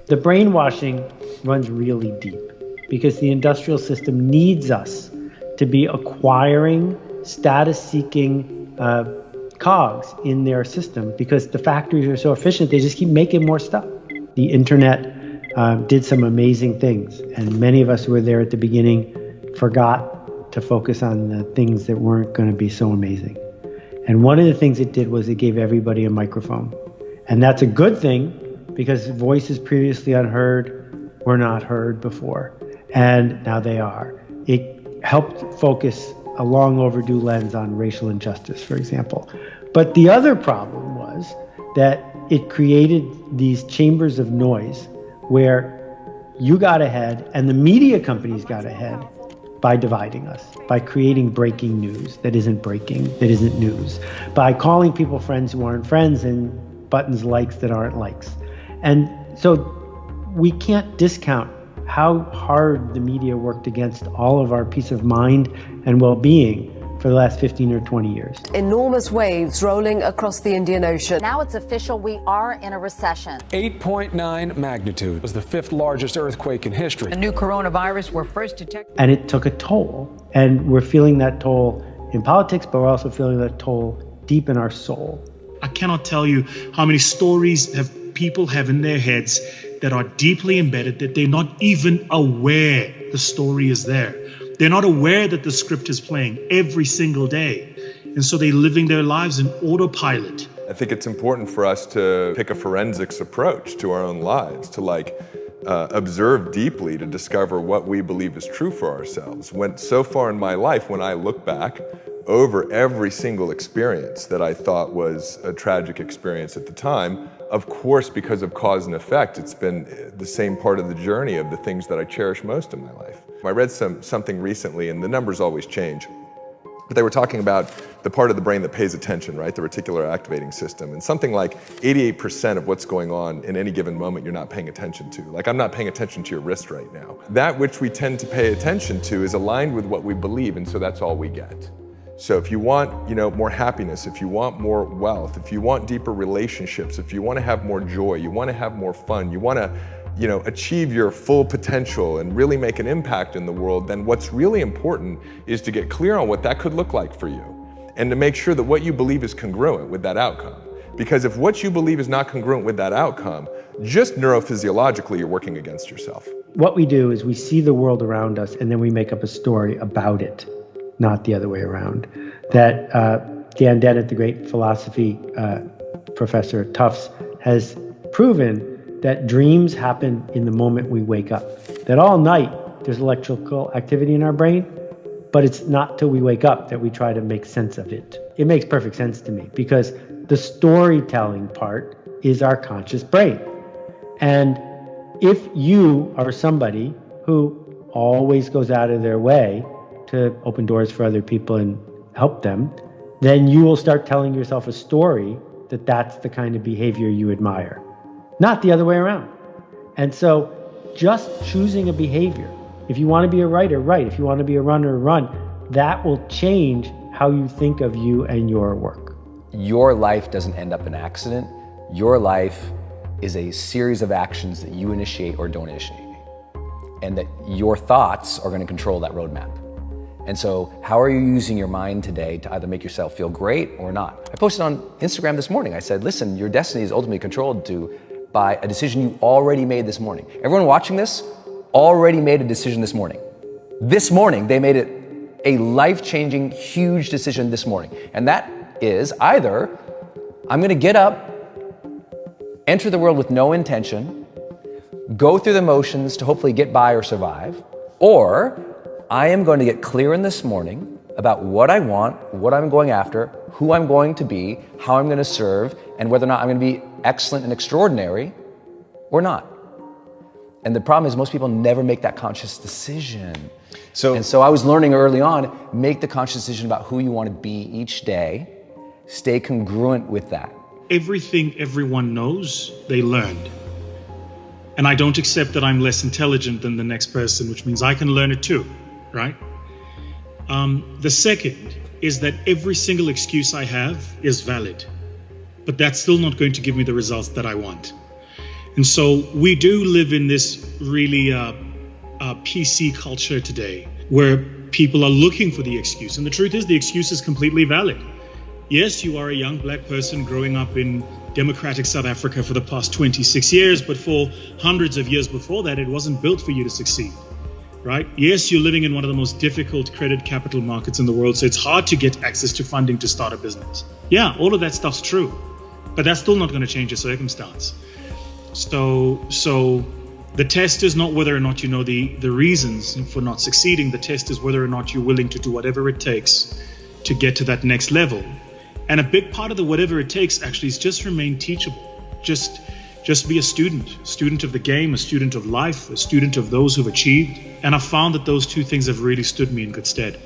The brainwashing runs really deep because the industrial system needs us to be acquiring status-seeking cogs in their system because the factories are so efficient, they just keep making more stuff. The internet did some amazing things, and many of us who were there at the beginning forgot to focus on the things that weren't going to be so amazing. And one of the things it did was it gave everybody a microphone. And that's a good thing because voices previously unheard were not heard before, and now they are. It helped focus a long overdue lens on racial injustice, for example. But the other problem was that it created these chambers of noise where you got ahead and the media companies got ahead by dividing us, by creating breaking news that isn't breaking, that isn't news, by calling people friends who aren't friends and buttons likes that aren't likes. And so we can't discount how hard the media worked against all of our peace of mind and well-being for the last 15 or 20 years. Enormous waves rolling across the Indian Ocean. Now it's official, we are in a recession. 8.9 magnitude was the 5th largest earthquake in history. The new coronavirus were first detected. And it took a toll. And we're feeling that toll in politics, but we're also feeling that toll deep in our soul. I cannot tell you how many stories people have in their heads that are deeply embedded, that they're not even aware the story is there. They're not aware that the script is playing every single day. And so they're living their lives in autopilot. I think it's important for us to pick a forensics approach to our own lives, to observe deeply to discover what we believe is true for ourselves. So far in my life, when I look back over every single experience that I thought was a tragic experience at the time, of course, because of cause and effect, it's been the same part of the journey of the things that I cherish most in my life. I read something recently, and the numbers always change, but they were talking about the part of the brain that pays attention, right? The reticular activating system. And something like 88% of what's going on in any given moment you're not paying attention to. Like, I'm not paying attention to your wrist right now. That which we tend to pay attention to is aligned with what we believe, and so that's all we get. So if you want, more happiness, if you want more wealth, if you want deeper relationships, if you want to have more joy, you want to have more fun, you want to, achieve your full potential and really make an impact in the world, then what's really important is to get clear on what that could look like for you and to make sure that what you believe is congruent with that outcome. Because if what you believe is not congruent with that outcome, just neurophysiologically, you're working against yourself. What we do is we see the world around us and then we make up a story about it. Not the other way around. That Dan Dennett, the great philosophy professor at Tufts, has proven that dreams happen in the moment we wake up. That all night there's electrical activity in our brain, but it's not till we wake up that we try to make sense of it. It makes perfect sense to me because the storytelling part is our conscious brain. And if you are somebody who always goes out of their way to open doors for other people and help them, then you will start telling yourself a story that that's the kind of behavior you admire, not the other way around. And so just choosing a behavior, if you want to be a writer, write. If you want to be a runner, run. That will change how you think of you and your work. Your life doesn't end up an accident. Your life is a series of actions that you initiate or don't initiate. And that your thoughts are going to control that roadmap. And so how are you using your mind today to either make yourself feel great or not? I posted on Instagram this morning. I said, listen, your destiny is ultimately controlled by a decision you already made this morning. Everyone watching this already made a decision this morning. This morning, they made it a life-changing, huge decision this morning. And that is either I'm going to get up, enter the world with no intention, go through the motions to hopefully get by or survive, or I am going to get clear in this morning about what I want, what I'm going after, who I'm going to be, how I'm going to serve, and whether or not I'm going to be excellent and extraordinary or not. And the problem is most people never make that conscious decision. So I was learning early on, make the conscious decision about who you want to be each day, stay congruent with that. Everything everyone knows, they learned. And I don't accept that I'm less intelligent than the next person, which means I can learn it too. Right? The second is that every single excuse I have is valid, but that's still not going to give me the results that I want. And so we do live in this really PC culture today where people are looking for the excuse. And the truth is, the excuse is completely valid. Yes, you are a young black person growing up in democratic South Africa for the past 26 years, but for hundreds of years before that, it wasn't built for you to succeed, right? Yes, you're living in one of the most difficult credit capital markets in the world, so it's hard to get access to funding to start a business. Yeah, all of that stuff's true, but that's still not going to change your circumstance. So the test is not whether or not you know the reasons for not succeeding. The test is whether or not you're willing to do whatever it takes to get to that next level. And a big part of the whatever it takes actually is just remain teachable. Just be a student of the game, a student of life, a student of those who've achieved. And I've found that those two things have really stood me in good stead.